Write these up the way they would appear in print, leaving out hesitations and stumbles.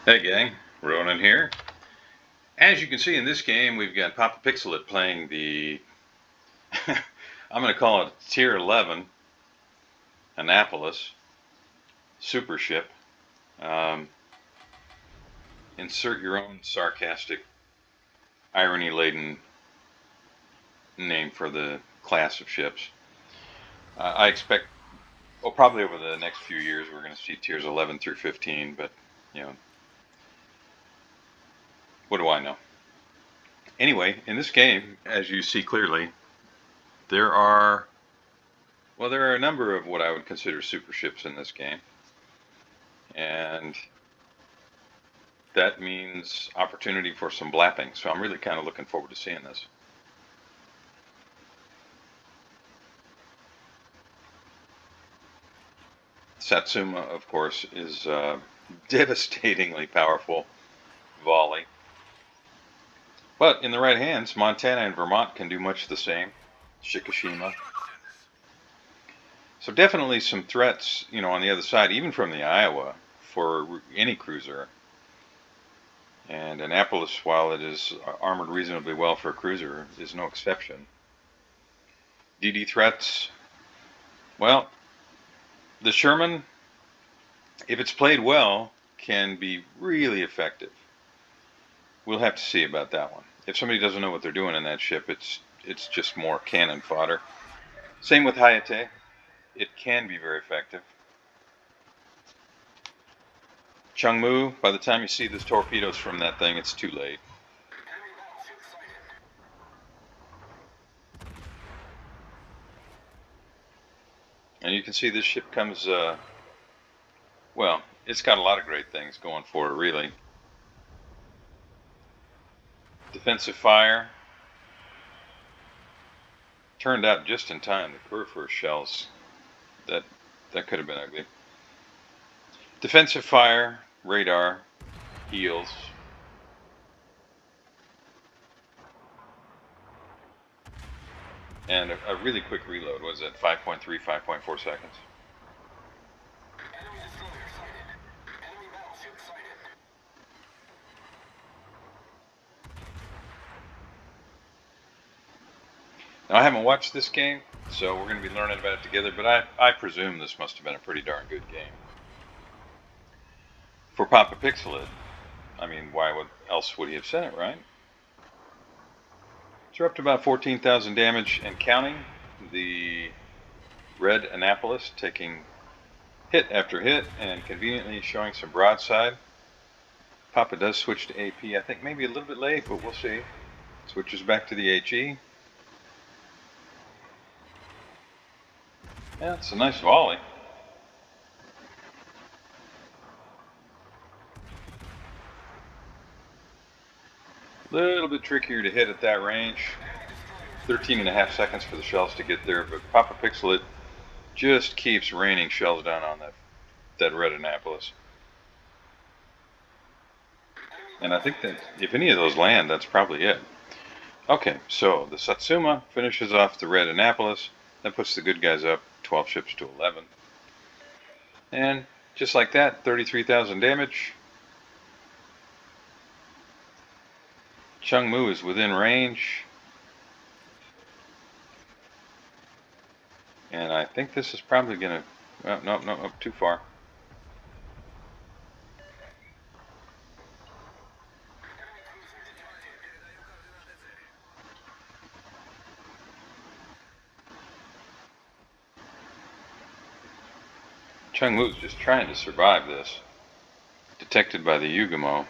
Hey gang, Ronan here. As you can see in this game, we've got Poppa playing the, I'm going to call it Tier 11 Annapolis super ship. Insert your own sarcastic, irony-laden name for the class of ships. I expect, well, probably over the next few years we're going to see Tiers 11 through 15, but, you know, what do I know? Anyway, in this game, as you see clearly, there are a number of what I would consider super ships in this game. And that means opportunity for some blapping. So I'm really kind of looking forward to seeing this. Satsuma, of course, is a devastatingly powerful volley. But in the right hands, Montana and Vermont can do much the same. Shikishima. So definitely some threats, on the other side, even from the Iowa, for any cruiser. And Annapolis, while it is armored reasonably well for a cruiser, is no exception. DD threats, well, the Sherman, if it's played well, can be really effective. We'll have to see about that one. If somebody doesn't know what they're doing in that ship, it's just more cannon fodder. Same with Hayate. It can be very effective. Chungmu, by the time you see the torpedoes from that thing, it's too late. And you can see this ship comes, well, it's got a lot of great things going for it, really. Defensive fire. Turned out just in time. The Kurfürst shells, that could have been ugly. Defensive fire, radar, heals. And a really quick reload. Was it 5.3, 5.4 seconds? Now, I haven't watched this game, so we're going to be learning about it together, but I presume this must have been a pretty darn good game. For Poppa, I mean, why else would he have sent it, right? So we're up to about 14,000 damage and counting. The red Annapolis taking hit after hit and conveniently showing some broadside. Poppa does switch to AP, I think maybe a little bit late, but we'll see. Switches back to the HE. Yeah, it's a nice volley. A little bit trickier to hit at that range. 13.5 seconds for the shells to get there, but Poppa just keeps raining shells down on that red Annapolis. And I think that if any of those land, that's probably it. Okay, so the Satsuma finishes off the red Annapolis. That puts the good guys up 12 ships to 11. And just like that, 33,000 damage. Chungmu is within range. And I think this is probably going to... no, too far. Chungmu's just trying to survive this. Detected by the Yugamo.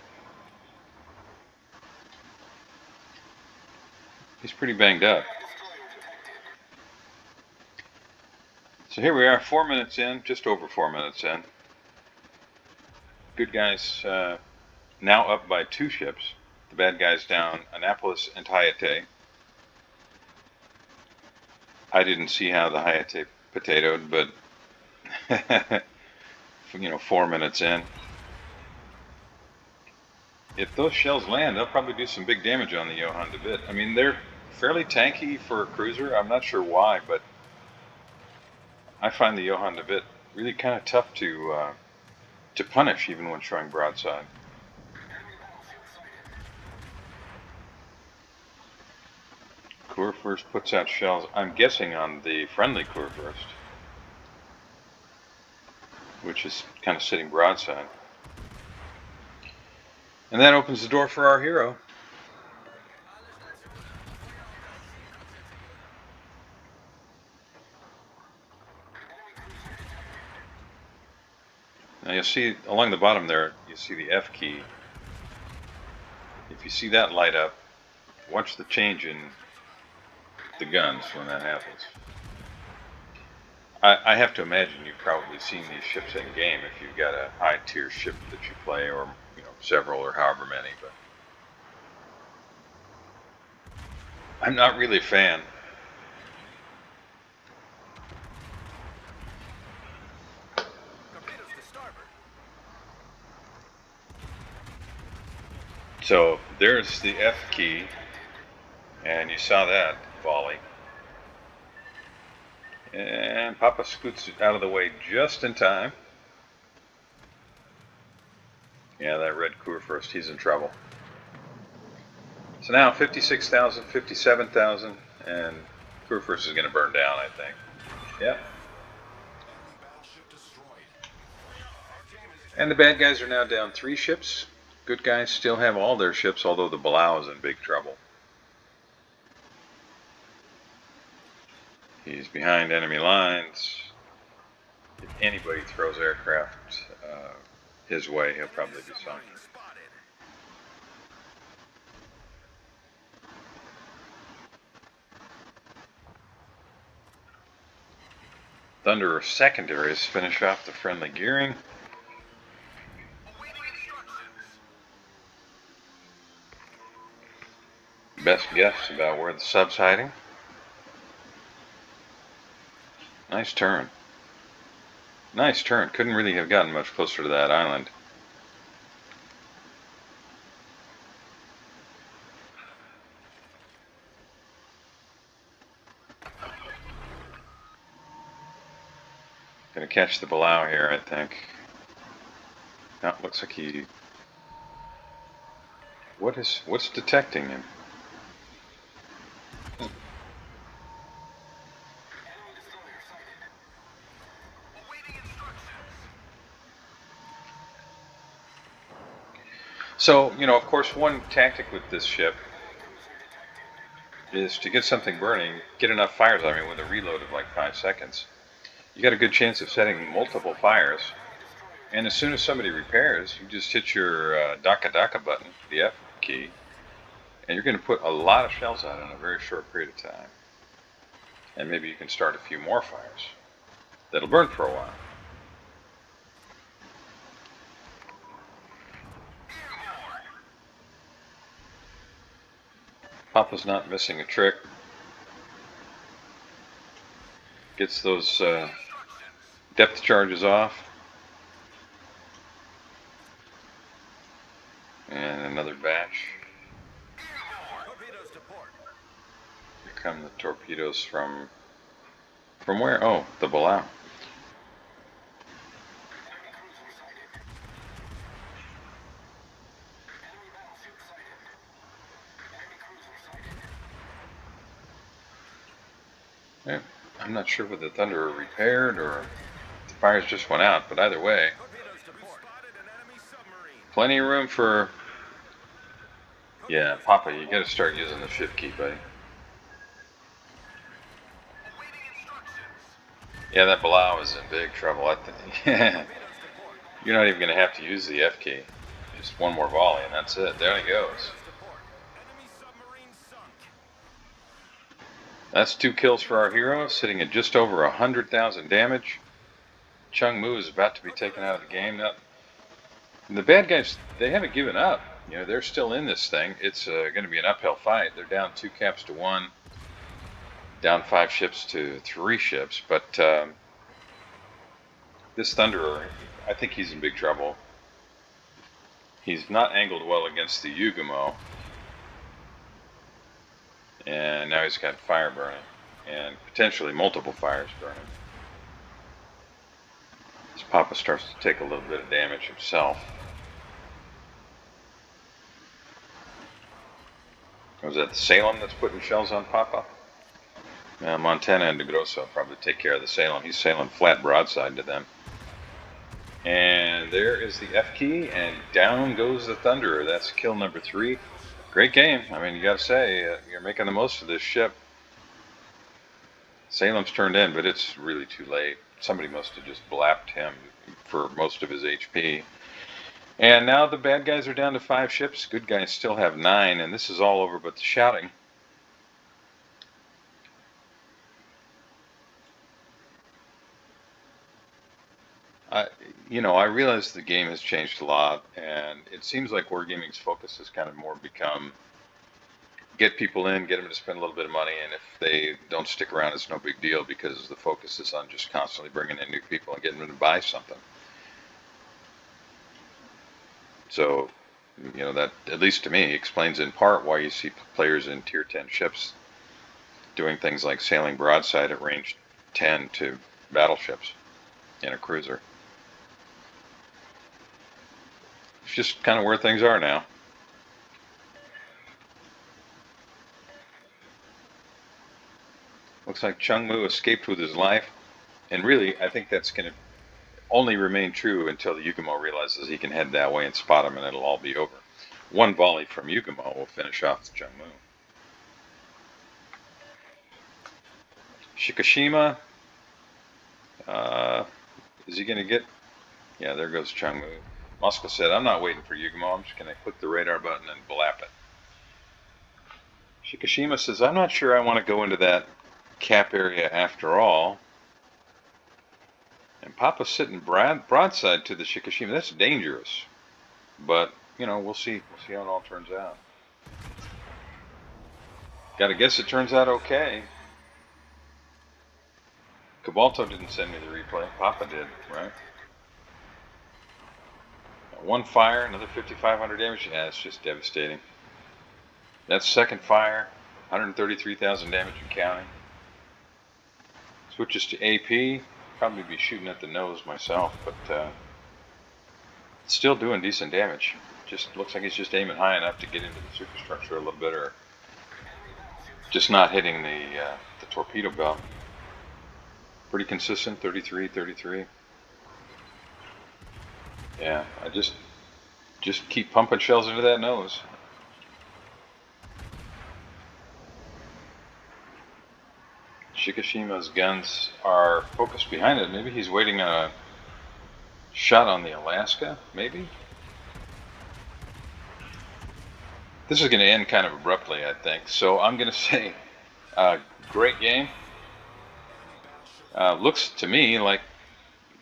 He's pretty banged up. So here we are, 4 minutes in, just over 4 minutes in. Good guys now up by 2 ships. The bad guys down Annapolis and Hayate. I didn't see how the Hayate potatoed, but 4 minutes in. If those shells land, they'll probably do some big damage on the Johann de Witt. I mean, they're fairly tanky for a cruiser. I'm not sure why, but I find the Johann de Witt really kind of tough to punish, even when showing broadside. Kurfürst puts out shells, I'm guessing on the friendly Kurfürst, which is kind of sitting broadside. And that opens the door for our hero. Now you'll see along the bottom there, you see the F key. If you see that light up, watch the change in the guns when that happens. I have to imagine you've probably seen these ships in game if you've got a high tier ship that you play, or several, or however many. But I'm not really a fan. So there's the F key, and you saw that volley. And Poppa scoots out of the way just in time. Yeah, that red Kurfürst, he's in trouble. So now 56,000, 57,000, and Kurfürst is going to burn down, I think. Yep. And the bad guys are now down 3 ships. Good guys still have all their ships, although the Blau is in big trouble. He's behind enemy lines. If anybody throws aircraft his way, he'll probably be sunk. Thunderer secondaries finish off the friendly gearing. Best guess about where the sub's hiding. Nice turn. Nice turn. Couldn't really have gotten much closer to that island. Gonna catch the Blau here, I think. No, looks like he... What's detecting him? So, of course, one tactic with this ship is to get something burning, get enough fires. I mean, with a reload of like 5 seconds, you got a good chance of setting multiple fires. And as soon as somebody repairs, you just hit your Daka Daka button, the F key, and you're going to put a lot of shells out in a very short period of time. And maybe you can start a few more fires that'll burn for a while. Poppa's not missing a trick. Gets those depth charges off. And another batch. Here come the torpedoes from where? Oh, the Blau. Yeah, I'm not sure whether the Thunderer repaired or the fires just went out, but either way, plenty of room for... Yeah, Poppa, you gotta start using the shift key, buddy. Yeah, that Blau is in big trouble, I think. You're not even gonna have to use the F key. Just one more volley and that's it. There he goes. That's 2 kills for our hero, sitting at just over 100,000 damage. Chung Mu is about to be taken out of the game. Now, the bad guys, they haven't given up. They're still in this thing. It's going to be an uphill fight. They're down 2 caps to 1, down 5 ships to 3 ships. But this Thunderer, I think he's in big trouble. He's not angled well against the Yugumo. And now he's got fire burning, and potentially multiple fires burning. As Poppa starts to take a little bit of damage himself. Was that Salem that's putting shells on Poppa? Montana and DeGrosso probably take care of the Salem. He's sailing flat broadside to them. And there is the F key, and down goes the Thunderer. That's kill number 3. Great game. I mean, you got to say, you're making the most of this ship. Salem's turned in, but it's really too late. Somebody must have just blapped him for most of his HP. And now the bad guys are down to 5 ships. Good guys still have 9, and this is all over but the shouting. I realize the game has changed a lot, and it seems like Wargaming's focus has kind of more become get people in, get them to spend a little bit of money, and if they don't stick around, it's no big deal because the focus is on just constantly bringing in new people and getting them to buy something. So, that, at least to me, explains in part why you see players in Tier 10 ships doing things like sailing broadside at range 10 to battleships in a cruiser. It's just kind of where things are now. Looks like Chung Mu escaped with his life. And really, I think that's going to only remain true until the Yugumo realizes he can head that way and spot him, and it'll all be over. One volley from Yugumo will finish off the Chung Mu. Shikishima. Is he going to get... Yeah, there goes Chung Mu. Muska said, I'm not waiting for Yugumo. I'm just going to click the radar button and blap it. Shikishima says, I'm not sure I want to go into that cap area after all. And Poppa's sitting broadside to the Shikishima. That's dangerous. But, we'll see. We'll see how it all turns out. Gotta guess it turns out okay. Cabalto didn't send me the replay. Poppa did, right? One fire, another 5,500 damage. Yeah, it's just devastating. That's second fire, 133,000 damage and counting. Switches to AP. Probably be shooting at the nose myself, but still doing decent damage. Just looks like he's just aiming high enough to get into the superstructure a little bit, or just not hitting the torpedo belt. Pretty consistent, 33, 33. Yeah, I just keep pumping shells into that nose. Shikishima's guns are focused behind it. Maybe he's waiting on a shot on the Alaska, maybe? This is going to end kind of abruptly, I think. So I'm going to say, great game. Looks to me like,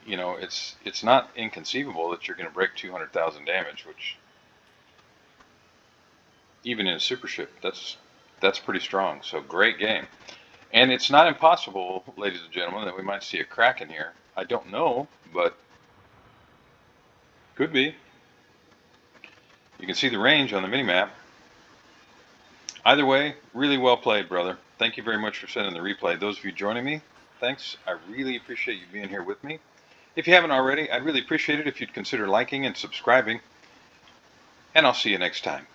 it's not inconceivable that you're going to break 200,000 damage, which, even in a super ship, that's pretty strong. So great game. And it's not impossible, ladies and gentlemen, that we might see a crack in here. I don't know, but could be. You can see the range on the minimap. Either way, really well played, brother. Thank you very much for sending the replay. Those of you joining me, thanks. I really appreciate you being here with me. If you haven't already, I'd really appreciate it if you'd consider liking and subscribing. And I'll see you next time.